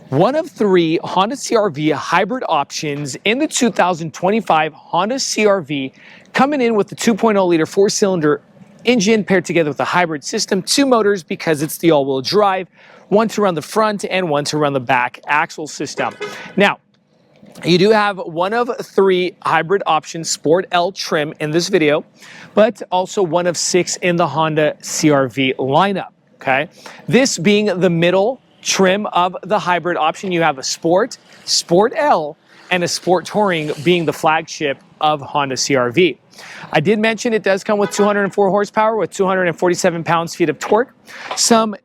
One of three Honda CR-V hybrid options in the 2025 Honda CR-V, coming in with the 2.0-liter four-cylinder engine paired together with a hybrid system, two motors because it's the all-wheel drive, one to run the front and one to run the back axle system. Now, you do have one of three hybrid options, Sport L trim, in this video, but also one of six in the Honda CR-V lineup, okay? This being the middle trim of the hybrid option, you have a Sport, Sport L, and a Sport Touring being the flagship of Honda CR-V. I did mention it does come with 204 horsepower with 247 pounds-feet of torque. Some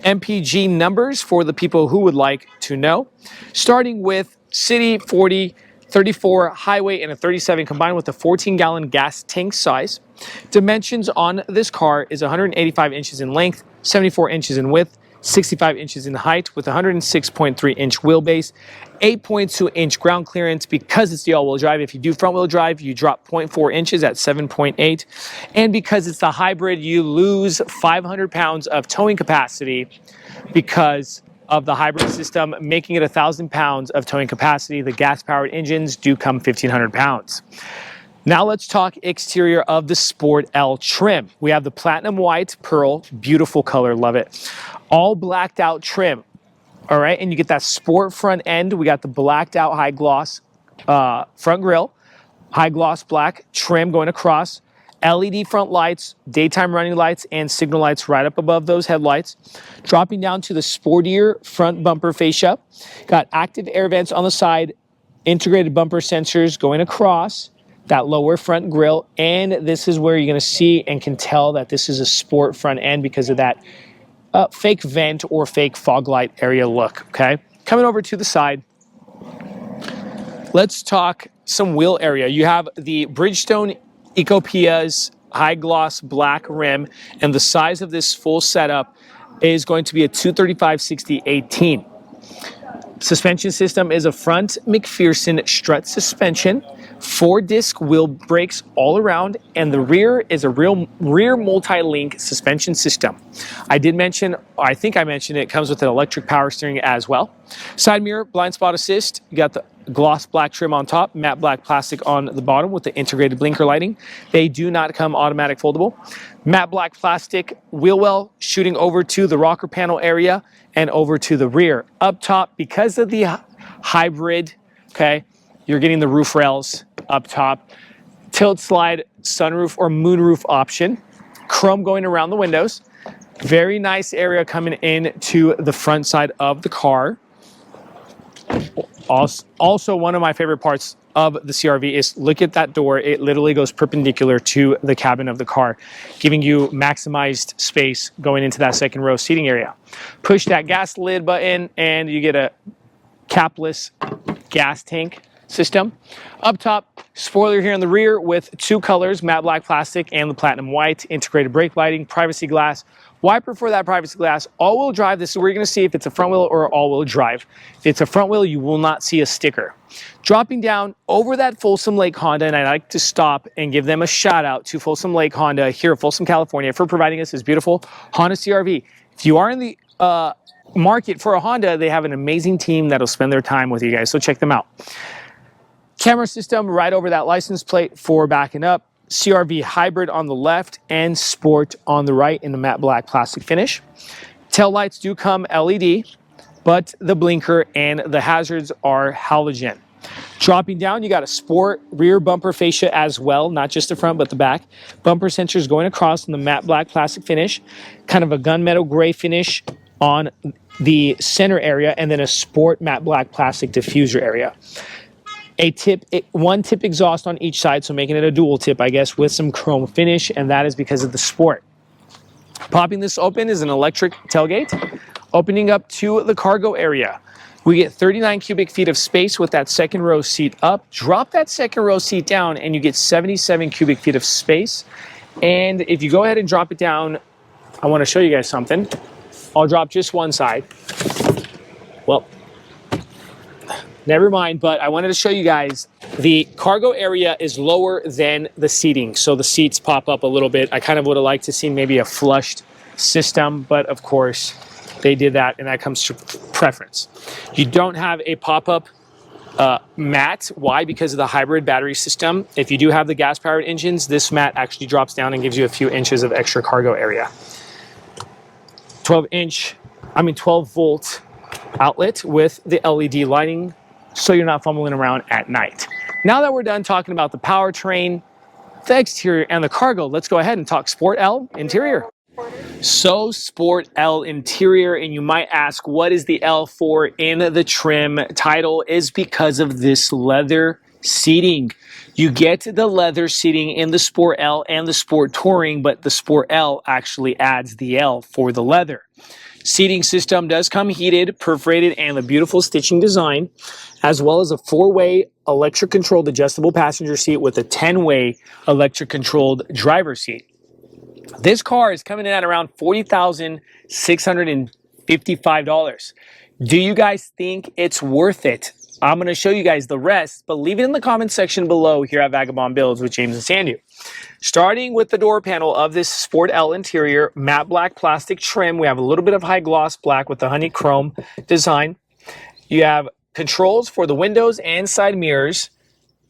MPG numbers for the people who would like to know. Starting with city 40, 34 highway, and a 37 combined with a 14-gallon gas tank size. Dimensions on this car is 185 inches in length, 74 inches in width, 65 inches in height with 106.3-inch wheelbase, 8.2-inch ground clearance. Because it's the all-wheel drive, if you do front-wheel drive, you drop 0.4 inches at 7.8. And because it's the hybrid, you lose 500 pounds of towing capacity because of the hybrid system, making it 1,000 pounds of towing capacity. The gas-powered engines do come 1,500 pounds. Now let's talk exterior of the Sport L trim. We have the platinum white pearl, beautiful color, love it. All blacked out trim, all right? And you get that sport front end. We got the blacked out high gloss front grille, high gloss black trim going across, LED front lights, daytime running lights, and signal lights right up above those headlights. Dropping down to the sportier front bumper fascia. Got active air vents on the side, integrated bumper sensors going across that lower front grille, and this is where you're going to see and can tell that this is a sport front end because of that fake vent or fake fog light area look, okay? Coming over to the side, let's talk some wheel area. You have the Bridgestone Ecopia's high gloss black rim, and the size of this full setup is going to be a 235/60/18. Suspension system is a front McPherson strut suspension, 4-disc wheel brakes all around, and the rear is a rear multi-link suspension system. I think I mentioned it comes with an electric power steering as well. Side mirror, blind spot assist. You got the gloss black trim on top, matte black plastic on the bottom with the integrated blinker lighting. They do not come automatic foldable. Matte black plastic wheel well shooting over to the rocker panel area and over to the rear. Up top, because of the hybrid, okay, you're getting the roof rails up top. Tilt slide sunroof or moonroof option. Chrome going around the windows. Very nice area coming in to the front side of the car. Also, one of my favorite parts of the CR-V is look at that door. It literally goes perpendicular to the cabin of the car, giving you maximized space going into that second row seating area. Push that gas lid button and you get a capless gas tank system. Up top, spoiler here in the rear with two colors, matte black plastic and the platinum white, integrated brake lighting, privacy glass. Why prefer that privacy glass? All-wheel drive, this is where you're going to see if it's a front wheel or all-wheel drive. If it's a front wheel, you will not see a sticker. Dropping down over that Folsom Lake Honda, and I like to stop and give them a shout out to Folsom Lake Honda here in Folsom, California for providing us this beautiful Honda CR-V. If you are in the market for a Honda, they have an amazing team that'll spend their time with you guys, so check them out. Camera system right over that license plate for backing up. CR-V hybrid on the left and sport on the right in the matte black plastic finish. Tail lights do come LED, but the blinker and the hazards are halogen. Dropping down, you got a sport rear bumper fascia as well, not just the front but the back. Bumper sensors going across in the matte black plastic finish, kind of a gunmetal gray finish on the center area, and then a sport matte black plastic diffuser area. One tip exhaust on each side, so making it a dual tip, I guess, with some chrome finish, and that is because of the sport. Popping this open is an electric tailgate. Opening up to the cargo area, we get 39 cubic feet of space with that second row seat up. Drop that second row seat down, and you get 77 cubic feet of space. And if you go ahead and drop it down, I want to show you guys something. I'll drop just one side. Well, never mind, but I wanted to show you guys the cargo area is lower than the seating, so the seats pop up a little bit. I kind of would have liked to see maybe a flushed system, but of course, they did that, and that comes to preference. You don't have a pop-up mat. Why? Because of the hybrid battery system. If you do have the gas-powered engines, this mat actually drops down and gives you a few inches of extra cargo area. 12 volt outlet with the LED lighting, so you're not fumbling around at night. Now that we're done talking about the powertrain, the exterior, and the cargo, let's go ahead and talk Sport L interior. So Sport L interior, and you might ask, what is the L for in the trim? Title is because of this leather seating. You get the leather seating in the Sport L and the Sport Touring, but the Sport L actually adds the L for the leather. Seating system does come heated, perforated, and a beautiful stitching design, as well as a 4-way electric controlled adjustable passenger seat with a 10-way electric controlled driver's seat. This car is coming in at around $40,655. Do you guys think it's worth it? I'm going to show you guys the rest, but leave it in the comment section below here at Vagabond Builds with James and Sandu. Starting with the door panel of this Sport L interior, matte black plastic trim. We have a little bit of high gloss black with the honeycomb design. You have controls for the windows and side mirrors,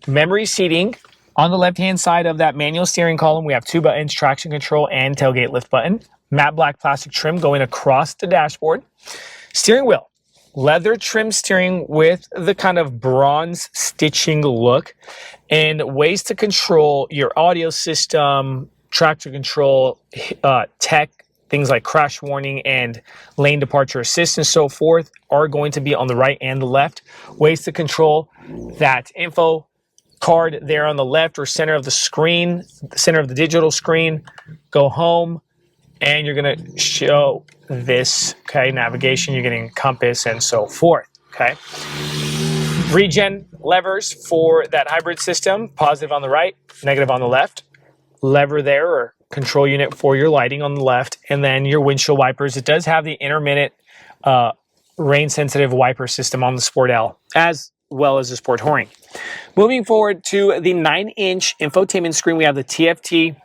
memory seating. On the left-hand side of that manual steering column, we have 2 buttons, traction control and tailgate lift button. Matte black plastic trim going across the dashboard. Steering wheel, leather trim steering with the kind of bronze stitching look, and ways to control your audio system, traction control, tech, things like crash warning and lane departure assist and so forth are going to be on the right and the left. Ways to control that info card there on the left or center of the screen, center of the digital screen. Go home and you're going to show this, okay, navigation, you're getting compass and so forth, okay. Regen levers for that hybrid system, positive on the right, negative on the left. Lever there or control unit for your lighting on the left, and then your windshield wipers. It does have the intermittent rain sensitive wiper system on the Sport L, as well as the Sport Touring. Moving forward to the 9-inch infotainment screen, we have the TFT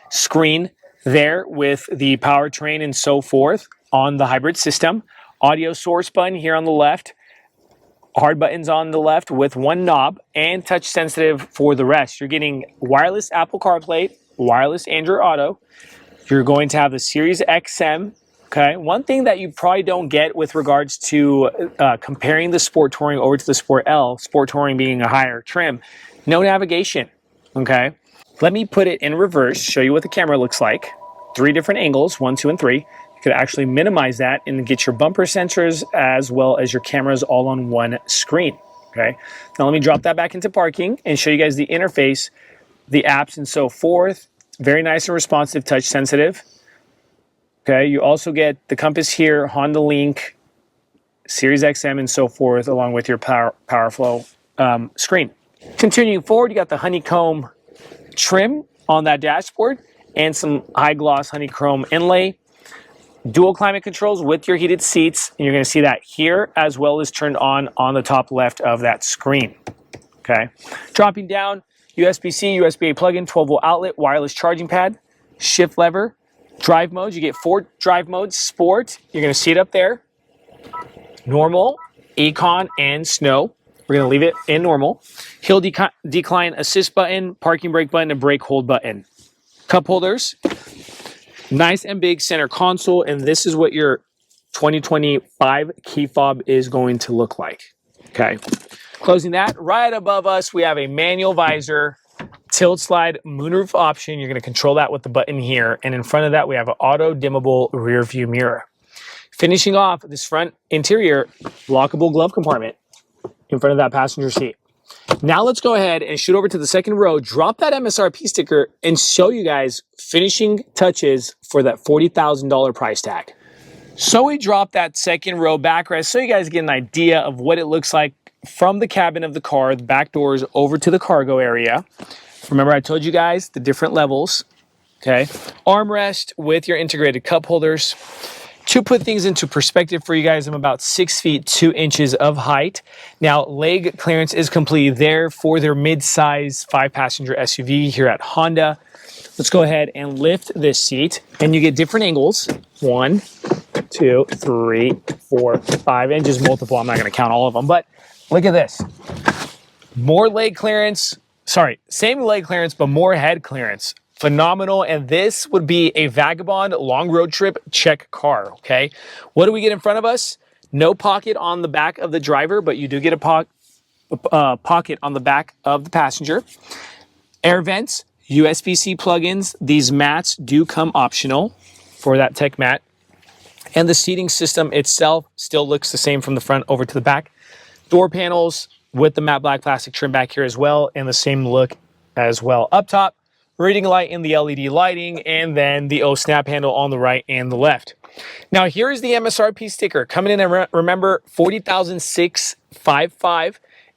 screen there with the powertrain and so forth on the hybrid system. Audio source button here on the left. Hard buttons on the left with 1 knob, and touch sensitive for the rest. You're getting wireless Apple CarPlay, wireless Android Auto. You're going to have the Series XM. Okay, one thing that you probably don't get with regards to comparing the Sport Touring over to the Sport L, Sport Touring being a higher trim, no navigation. Okay, let me put it in reverse, show you what the camera looks like. 3 different angles, 1, 2, and 3. You could actually minimize that and get your bumper sensors as well as your cameras all on one screen. Okay, now let me drop that back into parking and show you guys the interface, the apps and so forth. Very nice and responsive, touch sensitive. Okay, you also get the compass here, Honda Link, Series XM and so forth, along with your PowerFlow screen. Continuing forward, you got the honeycomb trim on that dashboard and some high gloss honeycomb inlay. Dual climate controls with your heated seats, and you're going to see that here as well as turned on the top left of that screen. Okay, dropping down, USB-C, USB-A plug-in, 12-volt outlet, wireless charging pad, shift lever, drive modes. You get 4 drive modes. Sport, you're going to see it up there. Normal, Econ, and Snow. We're going to leave it in normal. Hill decline assist button, parking brake button, and brake hold button. Cup holders. Nice and big center console, and this is what your 2025 key fob is going to look like. Okay, closing that, right above us, we have a manual visor, tilt slide moonroof option. You're going to control that with the button here, and in front of that, we have an auto dimmable rear view mirror. Finishing off this front interior, lockable glove compartment in front of that passenger seat. Now let's go ahead and shoot over to the second row, drop that MSRP sticker, and show you guys finishing touches for that $40,000 price tag. So we dropped that second row backrest so you guys get an idea of what it looks like from the cabin of the car, the back doors over to the cargo area. Remember I told you guys the different levels. Okay, armrest with your integrated cup holders. To put things into perspective for you guys, I'm about 6 feet 2 inches of height. Now, leg clearance is completely there for their mid-size 5-passenger SUV here at Honda. Let's go ahead and lift this seat, and you get different angles. 1, 2, 3, 4, 5, and just multiple. I'm not going to count all of them, but look at this. More leg clearance. Sorry, same leg clearance, but more head clearance. Phenomenal. And this would be a Vagabond long road trip check car, okay? What do we get in front of us? No pocket on the back of the driver, but you do get a pocket on the back of the passenger. Air vents, USB-C plugins. These mats do come optional for that tech mat. And the seating system itself still looks the same from the front over to the back. Door panels with the matte black plastic trim back here as well, and the same look as well. Up top, reading light in the LED lighting, and then the O snap handle on the right and the left. Now here is the MSRP sticker coming in, and remember, $40,655.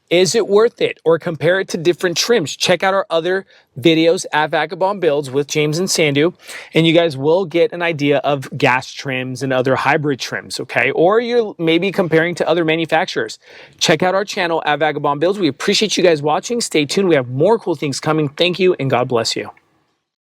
Is it worth it? Or compare it to different trims. Check out our other videos at Vagabond Builds with James and Sandu, and you guys will get an idea of gas trims and other hybrid trims, okay? Or you're maybe comparing to other manufacturers. Check out our channel at Vagabond Builds. We appreciate you guys watching. Stay tuned. We have more cool things coming. Thank you, and God bless you.